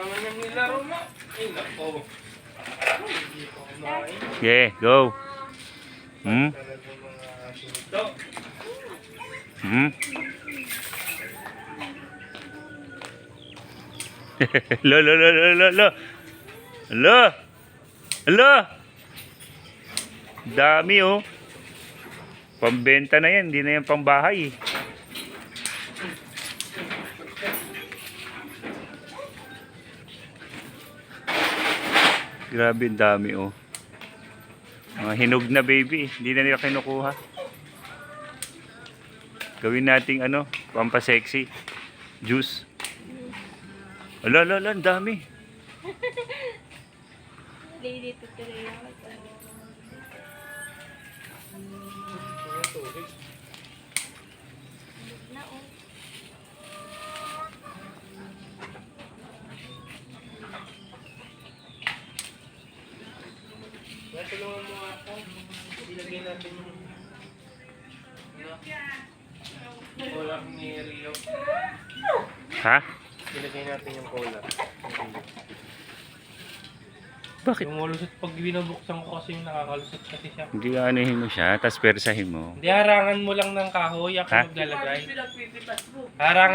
naman yung nilaro mo. Ay, nako. Hindi ko kumain. Yeah, go. Hmm? Talagang mga sinito. Hmm? Lo, lo, lo, lo, lo, lo. Lo. Lo. Dami oh. Pambenta na yan, hindi na yan pambahay eh. Grabe, ang dami oh. Mga hinog na baby, hindi na nila kinukuha. Gawin nating ano, pampasexy. Juice. Ala, ala, ala, ang dami. Lady tutorial. Na oh. Natulungan mo ako. Ilagay natin yung cola ni Rio. Ha? Ilagay natin yung cola. Bakit? Yung malusot pag binubuksan ko kasi yung nakakalusot kasi siya. Hindi anuhin mo siya, tapos persahin mo. Hindi, harangan mo lang ng kahoy. Ako Ha? maglalagay. Harangan